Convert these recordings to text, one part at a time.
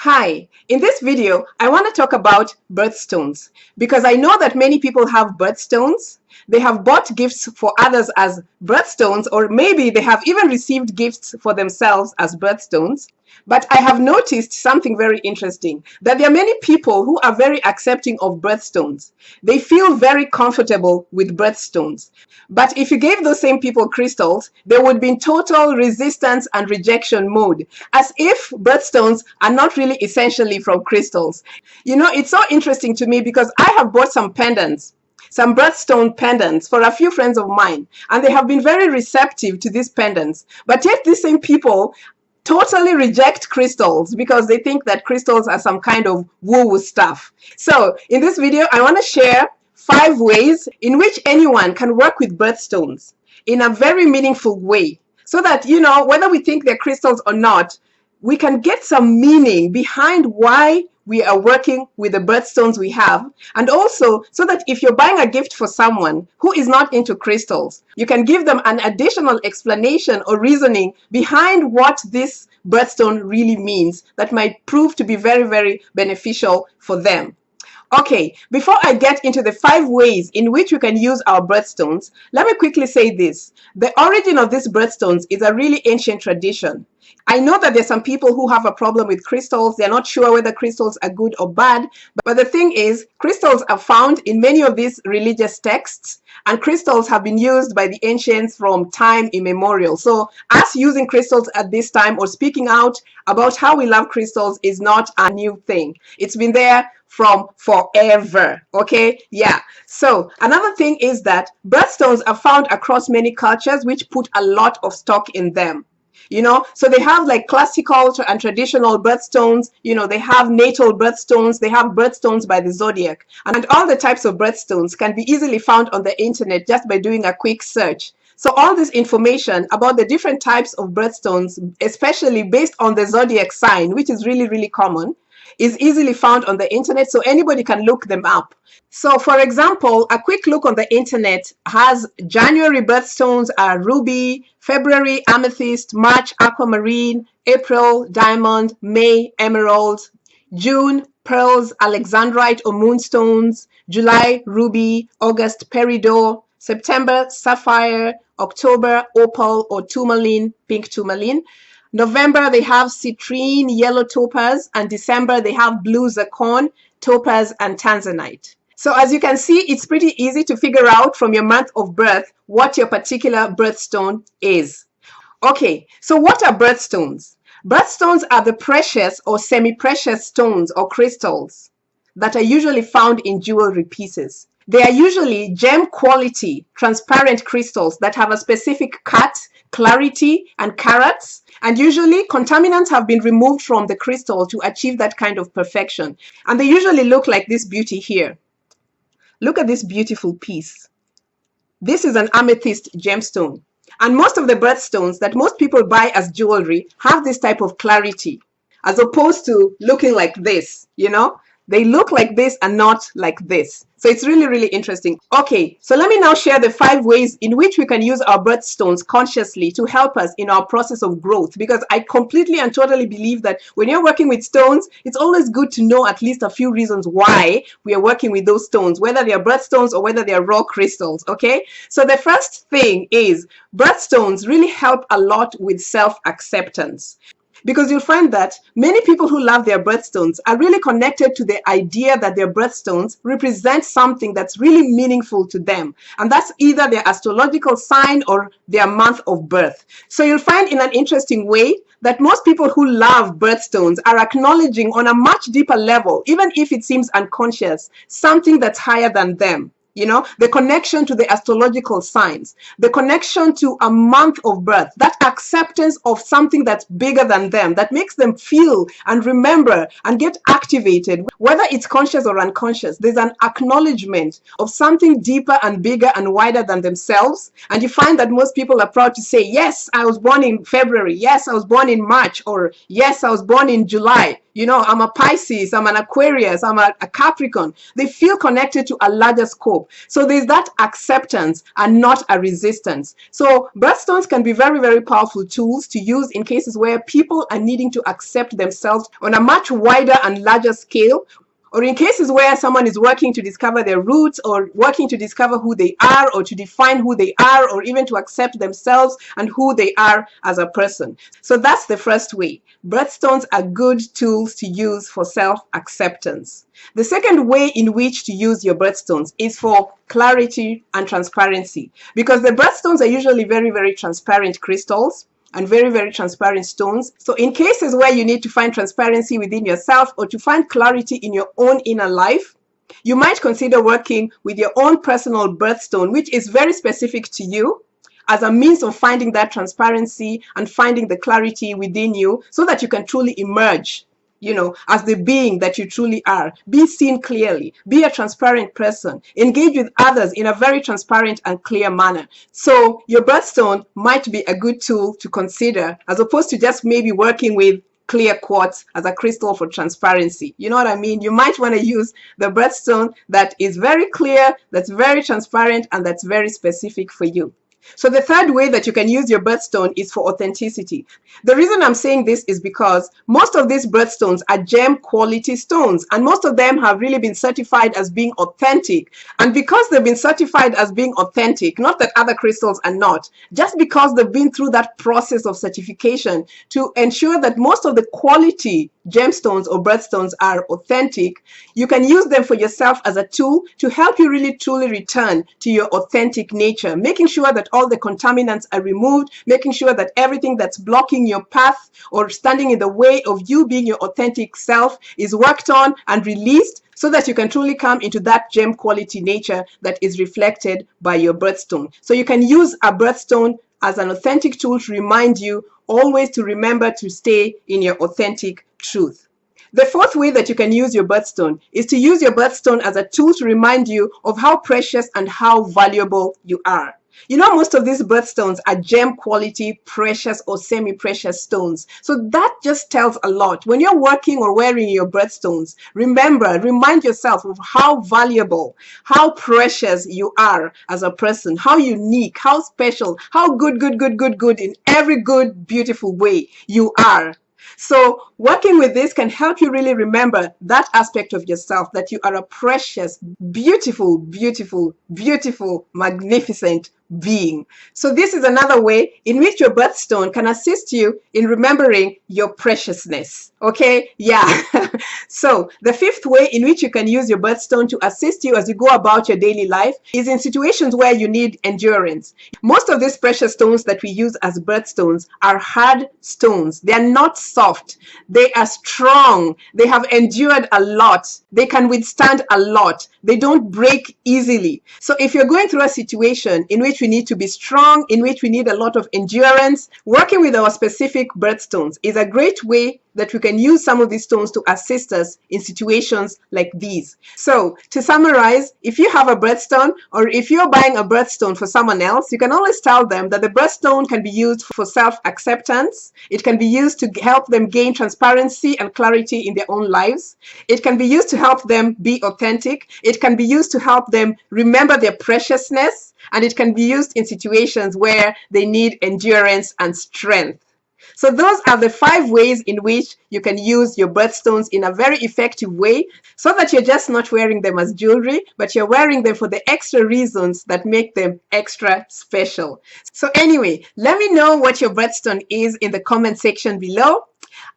Hi, in this video, I want to talk about birthstones because I know that many people have birthstones. They have bought gifts for others as birthstones, or maybe they have even received gifts for themselves as birthstones. But I have noticed something very interesting, that there are many people who are very accepting of birthstones. They feel very comfortable with birthstones. But if you gave those same people crystals, they would be in total resistance and rejection mode, as if birthstones are not really essentially from crystals. You know, it's so interesting to me because I have bought some pendants, some birthstone pendants for a few friends of mine, and they have been very receptive to these pendants. But yet these same people totally reject crystals because they think that crystals are some kind of woo-woo stuff. So in this video, I want to share 5 ways in which anyone can work with birthstones in a very meaningful way, so that, you know, whether we think they're crystals or not, we can get some meaning behind why we are working with the birthstones we have, and also so that if you're buying a gift for someone who is not into crystals, you can give them an additional explanation or reasoning behind what this birthstone really means that might prove to be very, very beneficial for them. Okay, before I get into the 5 ways in which we can use our birthstones, let me quickly say this. The origin of these birthstones is a really ancient tradition. I know that there's some people who have a problem with crystals. They're not sure whether crystals are good or bad. But the thing is, crystals are found in many of these religious texts, and crystals have been used by the ancients from time immemorial. So us using crystals at this time or speaking out about how we love crystals is not a new thing. It's been there from forever. Okay, yeah. So another thing is that birthstones are found across many cultures which put a lot of stock in them. You know, so they have like classical and traditional birthstones, you know, they have natal birthstones, they have birthstones by the Zodiac, and all the types of birthstones can be easily found on the internet just by doing a quick search. So all this information about the different types of birthstones, especially based on the Zodiac sign, which is really, really common, is easily found on the internet, so anybody can look them up. So for example, a quick look on the internet has January birthstones are ruby, February amethyst, March aquamarine, April diamond, May emerald, June pearls, Alexandrite or moonstones, July ruby, August peridot, September sapphire, October opal or tourmaline, pink tourmaline. November, they have citrine, yellow topaz, and December, they have blue zircon, topaz, and tanzanite. So as you can see, it's pretty easy to figure out from your month of birth what your particular birthstone is. Okay, so what are birthstones? Birthstones are the precious or semi-precious stones or crystals that are usually found in jewelry pieces. They are usually gem quality, transparent crystals that have a specific cut, clarity, and carats. And usually contaminants have been removed from the crystal to achieve that kind of perfection. And they usually look like this beauty here. Look at this beautiful piece. This is an amethyst gemstone. And most of the birthstones that most people buy as jewelry have this type of clarity, as opposed to looking like this, you know? They look like this and not like this. So it's really, really interesting. Okay, so let me now share the 5 ways in which we can use our birthstones consciously to help us in our process of growth. Because I completely and totally believe that when you're working with stones, it's always good to know at least a few reasons why we are working with those stones, whether they are birthstones or whether they are raw crystals, okay? So the first thing is birthstones really help a lot with self-acceptance. Because you'll find that many people who love their birthstones are really connected to the idea that their birthstones represent something that's really meaningful to them. And that's either their astrological sign or their month of birth. So you'll find in an interesting way that most people who love birthstones are acknowledging on a much deeper level, even if it seems unconscious, something that's higher than them. You know, the connection to the astrological signs, the connection to a month of birth, that acceptance of something that's bigger than them, that makes them feel and remember and get activated, whether it's conscious or unconscious. There's an acknowledgement of something deeper and bigger and wider than themselves. And you find that most people are proud to say, yes, I was born in February. Yes, I was born in March. Or yes, I was born in July. You know, I'm a Pisces, I'm an Aquarius, I'm a Capricorn. They feel connected to a larger scope. So there's that acceptance and not a resistance. So birthstones can be very, very powerful tools to use in cases where people are needing to accept themselves on a much wider and larger scale, or in cases where someone is working to discover their roots, or working to discover who they are, or to define who they are, or even to accept themselves and who they are as a person. So that's the first way. Birthstones are good tools to use for self-acceptance. The second way in which to use your birthstones is for clarity and transparency, because the birthstones are usually very, very transparent crystals and very, very transparent stones. So in cases where you need to find transparency within yourself, or to find clarity in your own inner life, you might consider working with your own personal birthstone, which is very specific to you, as a means of finding that transparency and finding the clarity within you, so that you can truly emerge, you know, as the being that you truly are. Be seen clearly, be a transparent person, engage with others in a very transparent and clear manner. So your birthstone might be a good tool to consider, as opposed to just maybe working with clear quartz as a crystal for transparency. You know what I mean? You might want to use the birthstone that is very clear, that's very transparent, and that's very specific for you. So the third way that you can use your birthstone is for authenticity. The reason I'm saying this is because most of these birthstones are gem quality stones, and most of them have really been certified as being authentic. And because they've been certified as being authentic, not that other crystals are not, just because they've been through that process of certification to ensure that most of the quality gemstones or birthstones are authentic, you can use them for yourself as a tool to help you really truly return to your authentic nature, making sure that all the contaminants are removed, making sure that everything that's blocking your path or standing in the way of you being your authentic self is worked on and released, so that you can truly come into that gem quality nature that is reflected by your birthstone. So you can use a birthstone as an authentic tool to remind you always to remember to stay in your authentic truth. The fourth way that you can use your birthstone is to use your birthstone as a tool to remind you of how precious and how valuable you are. You know, most of these birthstones are gem quality, precious or semi-precious stones. So that just tells a lot. When you're working or wearing your birthstones, remind yourself of how valuable, how precious you are as a person, how unique, how special, how good in every good, beautiful way you are. So working with this can help you really remember that aspect of yourself, that you are a precious, beautiful, magnificent being. So this is another way in which your birthstone can assist you in remembering your preciousness. Okay, yeah. So the fifth way in which you can use your birthstone to assist you as you go about your daily life is in situations where you need endurance. Most of these precious stones that we use as birthstones are hard stones. They are not soft. They are strong. They have endured a lot. They can withstand a lot. They don't break easily. So if you're going through a situation in which we need to be strong, in which we need a lot of endurance, working with our specific birthstones is a great way that we can use some of these stones to assist us in situations like these. So to summarize, if you have a birthstone, or if you're buying a birthstone for someone else, you can always tell them that the birthstone can be used for self-acceptance. It can be used to help them gain transparency and clarity in their own lives. It can be used to help them be authentic. It can be used to help them remember their preciousness. And it can be used in situations where they need endurance and strength. So those are the 5 ways in which you can use your birthstones in a very effective way, so that you're just not wearing them as jewelry, but you're wearing them for the extra reasons that make them extra special. So anyway, let me know what your birthstone is in the comment section below.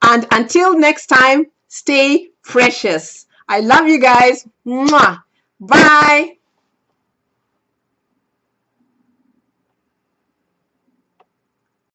And until next time, stay precious. I love you guys. Mwah. Bye.